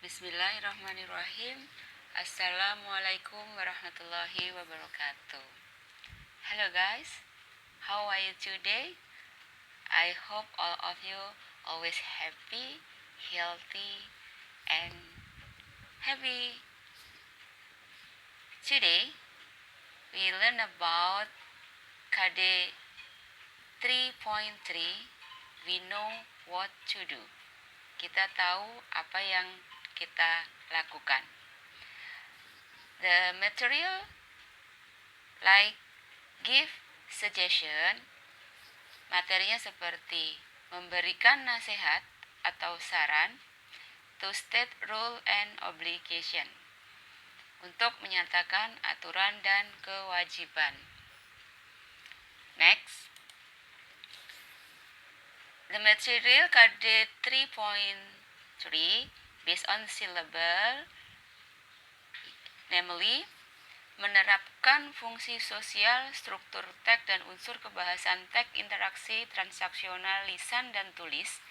Bismillahirrahmanirrahim. Assalamualaikum warahmatullahi wabarakatuh. Hello guys, how are you today? I hope all of you always happy, healthy, and happy. Today, we learn about KD 3.3. We know what to do. Kita tahu apa yang kita lakukan. The material like give suggestion, materinya seperti memberikan nasihat atau saran, to state rule and obligation, untuk menyatakan aturan dan kewajiban. Next, the material KD 3.3 based on syllable, namely menerapkan fungsi sosial, struktur teks dan unsur kebahasan teks interaksi transaksional lisan dan tulis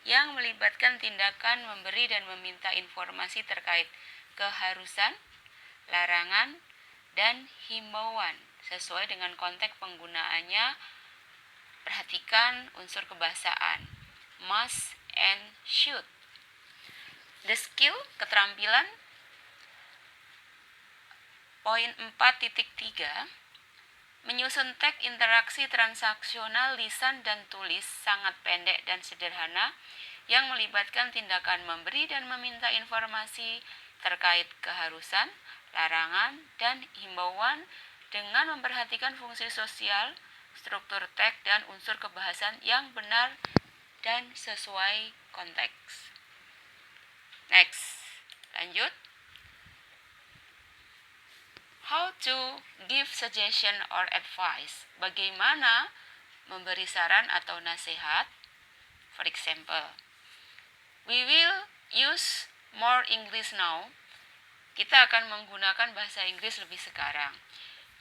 yang melibatkan tindakan memberi dan meminta informasi terkait keharusan, larangan, dan himbauan sesuai dengan konteks penggunaannya. Perhatikan unsur kebahasaan must and should. The skill, keterampilan, poin 4.3, menyusun teks interaksi transaksional lisan dan tulis sangat pendek dan sederhana yang melibatkan tindakan memberi dan meminta informasi terkait keharusan, larangan, dan himbauan dengan memperhatikan fungsi sosial, struktur teks, dan unsur kebahasan yang benar dan sesuai konteks. Next, lanjut. How to give suggestion or advice. Bagaimana memberi saran atau nasihat. For example, we will use more English now. Kita akan menggunakan bahasa Inggris lebih sekarang.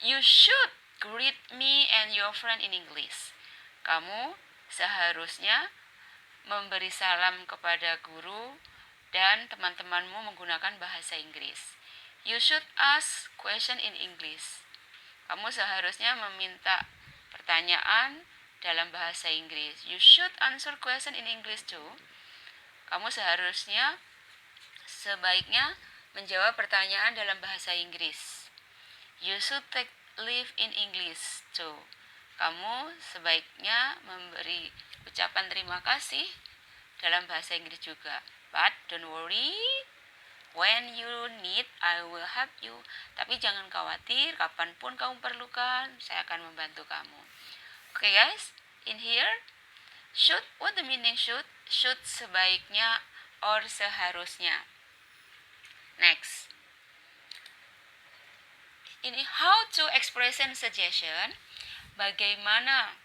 You should greet me and your friend in English. Kamu seharusnya memberi salam kepada guru dan teman-temanmu menggunakan bahasa Inggris. You should ask question in English. Kamu seharusnya meminta pertanyaan dalam bahasa Inggris. You should answer question in English too. Kamu sebaiknya menjawab pertanyaan dalam bahasa Inggris. You should take leave in English too. Kamu sebaiknya memberi ucapan terima kasih dalam bahasa Inggris juga. But don't worry, when you need, I will help you. Tapi jangan khawatir, kapanpun kamu perlukan, saya akan membantu kamu. Okay guys, in here, should, what the meaning should? Should sebaiknya or seharusnya. Next, ini how to expression suggestion. Bagaimana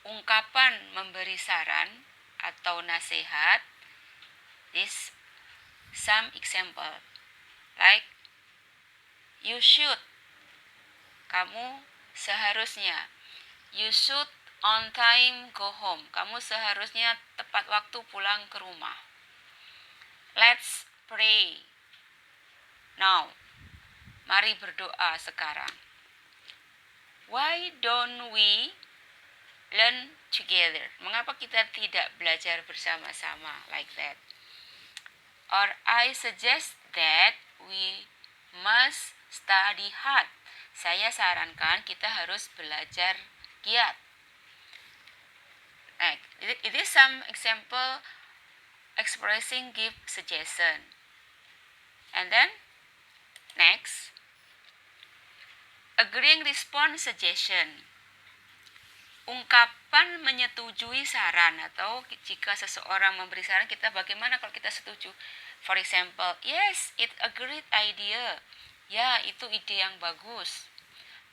ungkapan memberi saran atau nasihat. This some example like you should, kamu seharusnya. You should on time go home, kamu seharusnya tepat waktu pulang ke rumah. Let's pray now, mari berdoa sekarang. Why don't we learn together? Mengapa kita tidak belajar bersama-sama like that? Or I suggest that we must study hard. Saya sarankan kita harus belajar giat. It is some example expressing give suggestion. And then next, agreeing response suggestion. Ungkapan menyetujui saran, atau jika seseorang memberi saran, kita bagaimana kalau kita setuju. For example, yes, it's a great idea. Ya, itu ide yang bagus.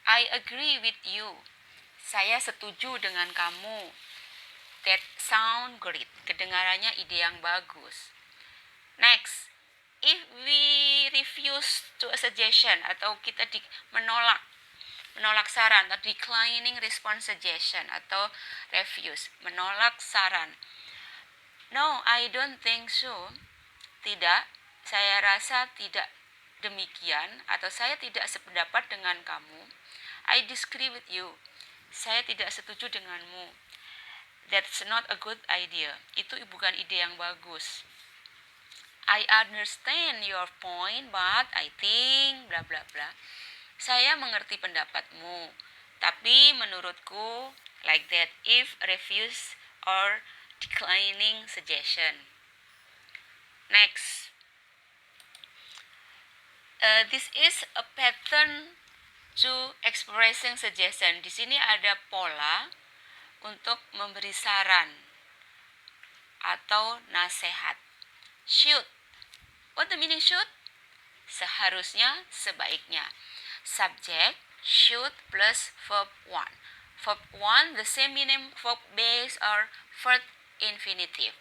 I agree with you. Saya setuju dengan kamu. That sound great. Kedengarannya ide yang bagus. Next, if we refuse to a suggestion, atau kita menolak saran, atau declining response suggestion, atau refuse, menolak saran. No, I don't think so. Tidak, saya rasa tidak demikian, atau saya tidak sependapat dengan kamu. I disagree with you. Saya tidak setuju denganmu. That's not a good idea. Itu bukan ide yang bagus. I understand your point, but I think bla bla bla. Saya mengerti pendapatmu, tapi menurutku like that if refuse or declining suggestion. Next. This is a pattern to expressing suggestion. Di sini ada pola untuk memberi saran atau nasihat. Should. What the meaning should? Seharusnya, sebaiknya. Subject should plus verb 1. Verb 1 the same meaning verb base or verb infinitive.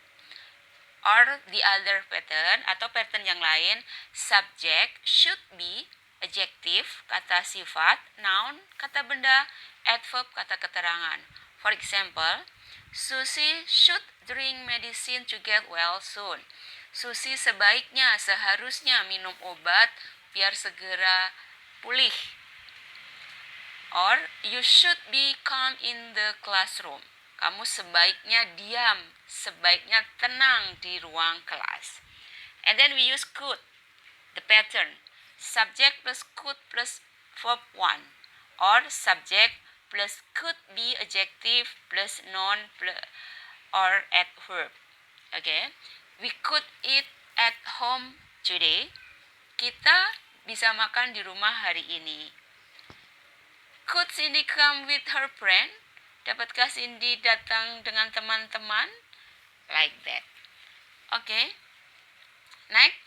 Or the other pattern atau pattern yang lain, subject should be, adjective kata sifat, noun kata benda, adverb kata keterangan. For example, Susie should drink medicine to get well soon. Susie sebaiknya, seharusnya minum obat biar segera pulih. Or you should be calm in the classroom. Kamu sebaiknya diam, sebaiknya tenang di ruang kelas. And then we use could, the pattern. Subject plus could plus verb 1. Or subject plus could be adjective plus noun plus or adverb. Okay. We could eat at home today. Kita bisa makan di rumah hari ini. Could Cindy come with her friend? Dapatkah Cindy datang dengan teman-teman? Like that. Okay. Next.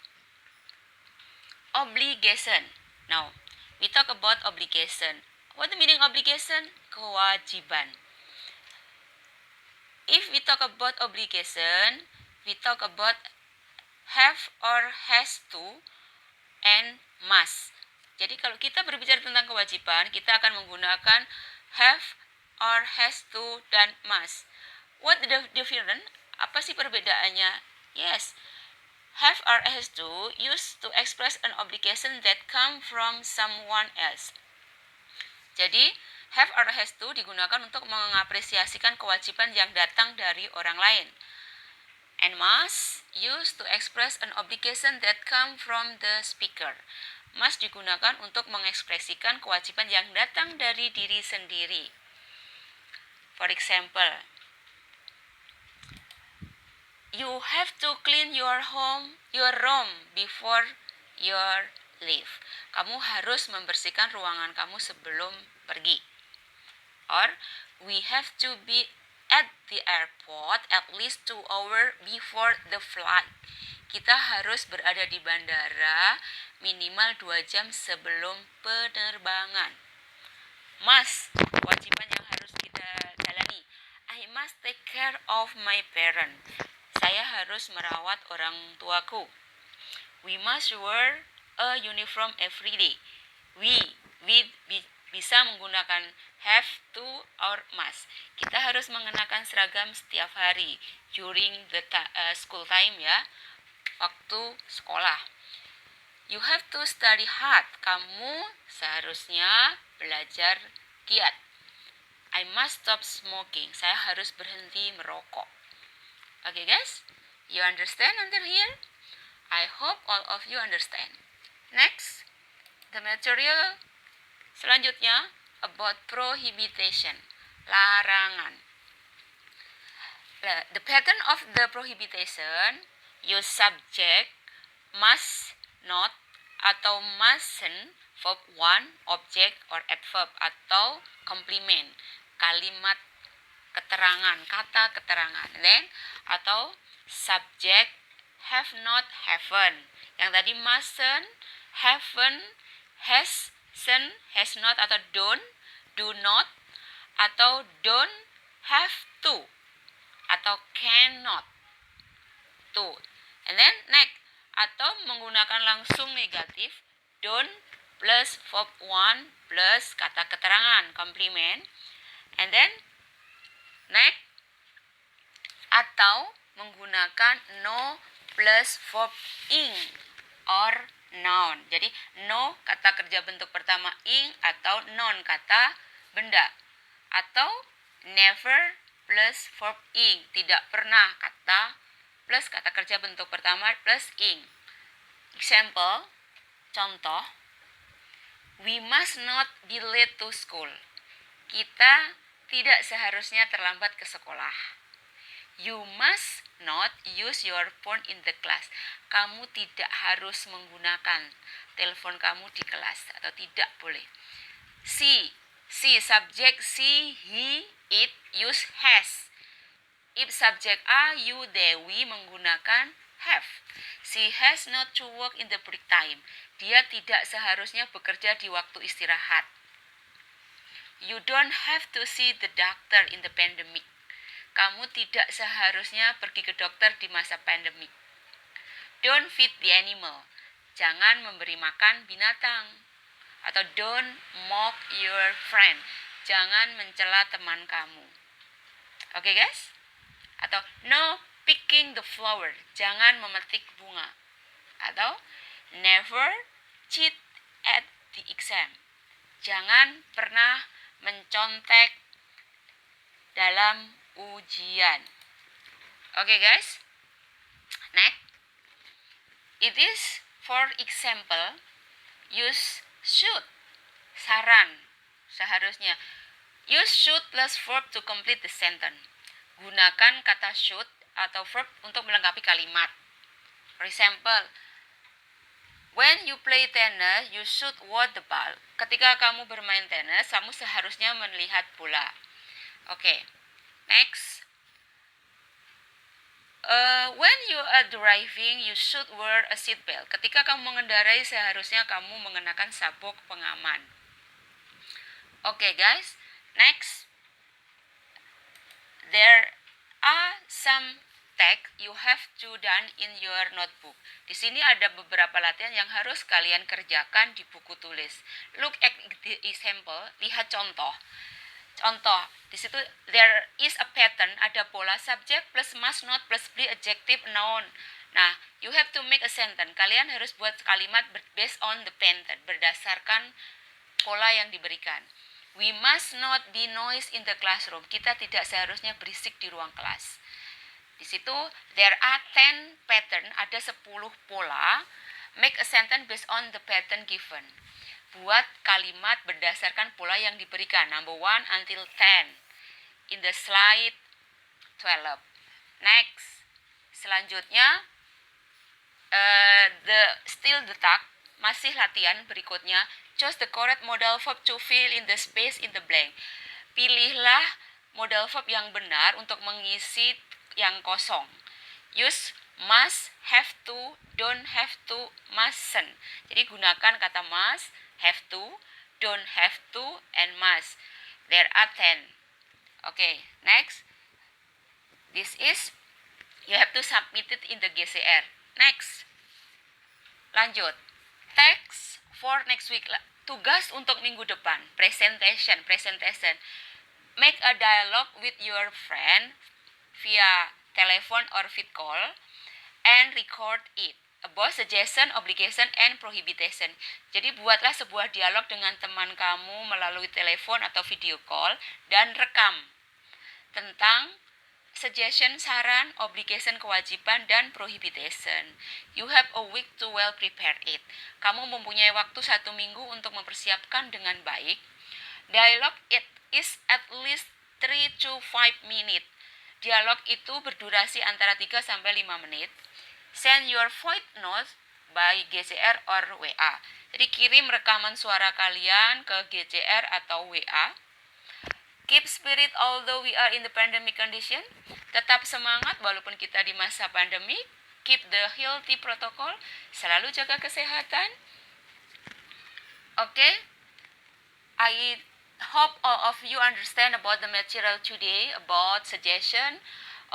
Obligation. Now, we talk about obligation. What the meaning obligation? Kewajiban. If we talk about obligation, we talk about have or has to and must. Jadi kalau kita berbicara tentang kewajiban, kita akan menggunakan have or has to dan must. What the difference? Apa sih perbedaannya? Yes, have or has to used to express an obligation that come from someone else. Jadi have or has to digunakan untuk mengapresiasikan kewajiban yang datang dari orang lain. And must used to express an obligation that come from the speaker. Must digunakan untuk mengekspresikan kewajiban yang datang dari diri sendiri. For example, you have to clean your room before your leave. Kamu harus membersihkan ruangan kamu sebelum pergi. Or, we have to be at the airport at least 2 hours before the flight. Kita harus berada di bandara minimal 2 jam sebelum penerbangan. Must, kewajiban yang harus kita jalani. I must take care of my parents. Saya harus merawat orang tuaku. We must wear a uniform every day. We bisa menggunakan have to or must. Kita harus mengenakan seragam setiap hari during the school time ya, waktu sekolah. You have to study hard. Kamu seharusnya belajar giat. I must stop smoking. Saya harus berhenti merokok. Okay guys, you understand until here? I hope all of you understand. Next, the material selanjutnya about prohibition, larangan. The pattern of the prohibition, use subject, must, not, atau mustn't, verb 1, object or adverb, atau complement, kalimat keterangan, kata keterangan. Then, atau subject, have not, haven't. Yang tadi mustn't, haven't, has not, atau don't, do not, atau don't have to, atau cannot to. And then next, atau menggunakan langsung negatif, don't plus verb 1 plus kata keterangan, complement. And then next, atau menggunakan no plus verb ing, or noun. Jadi no kata kerja bentuk pertama ing atau non kata benda. Atau never plus verb ing, tidak pernah kata plus kata kerja bentuk pertama plus ing. Example, contoh, we must not be late to school. Kita tidak seharusnya terlambat ke sekolah. You must not use your phone in the class. Kamu tidak harus menggunakan telepon kamu di kelas atau tidak boleh. Subjek she, he, it, use has. If subject A, you, they, we menggunakan have. She has not to work in the break time. Dia tidak seharusnya bekerja di waktu istirahat. You don't have to see the doctor in the pandemic. Kamu tidak seharusnya pergi ke dokter di masa pandemik. Don't feed the animal. Jangan memberi makan binatang. Atau don't mock your friend. Jangan mencela teman kamu. Oke guys? Atau no picking the flower. Jangan memetik bunga. Atau never cheat at the exam. Jangan pernah mencontek dalam ujian. Oke guys? Next. It is for example, use should. Saran. Seharusnya. Use should plus verb to complete the sentence. Gunakan kata should atau verb untuk melengkapi kalimat. For example, when you play tennis, you should watch the ball. Ketika kamu bermain tenis, kamu seharusnya melihat bola. Oke. Next. When you are driving, you should wear a seat belt. Ketika kamu mengendarai, seharusnya kamu mengenakan sabuk pengaman. Oke guys, next. There are some tasks you have to done in your notebook. Di sini ada beberapa latihan yang harus kalian kerjakan di buku tulis. Look at the example, lihat contoh. Contoh, di situ there is a pattern, ada pola subject plus must not plus be adjective noun. Nah, you have to make a sentence. Kalian harus buat kalimat based on the pattern, berdasarkan pola yang diberikan. We must not be noise in the classroom. Kita tidak seharusnya berisik di ruang kelas. Di situ there are 10 pattern, ada 10 pola. Make a sentence based on the pattern given. Buat kalimat berdasarkan pola yang diberikan. Number 1 until 10. In the slide 12. Next. Selanjutnya still the task, masih latihan berikutnya. Choose the correct modal verb to fill in the space in the blank. Pilihlah modal verb yang benar untuk mengisi yang kosong. Use must, have to, don't have to, mustn't. Jadi gunakan kata must, have to, don't have to, and must. There are 10. Okay, next. This is, you have to submit it in the GCR. Next. Lanjut. Text for next week. Tugas untuk minggu depan. Presentation. Make a dialogue with your friend via telephone or vid call and record it about suggestion, obligation, and prohibition. Jadi buatlah sebuah dialog dengan teman kamu melalui telepon atau video call dan rekam tentang suggestion, saran, obligation, kewajiban, dan prohibition. You have a week to well prepare it. Kamu mempunyai waktu 1 minggu untuk mempersiapkan dengan baik. Dialogue it is at least 3 to 5 minutes. Dialog itu berdurasi antara 3 sampai 5 menit. Send your voice notes by GCR or WA. Jadi kirim rekaman suara kalian ke GCR atau WA. Keep spirit although we are in the pandemic condition. Tetap semangat walaupun kita di masa pandemi. Keep the healthy protocol. Selalu jaga kesehatan. Okay. I hope all of you understand about the material today, about suggestion,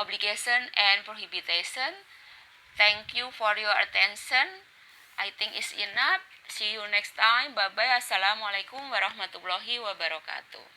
obligation, and prohibition. Thank you for your attention. I think it's enough. See you next time. Bye-bye. Assalamualaikum warahmatullahi wabarakatuh.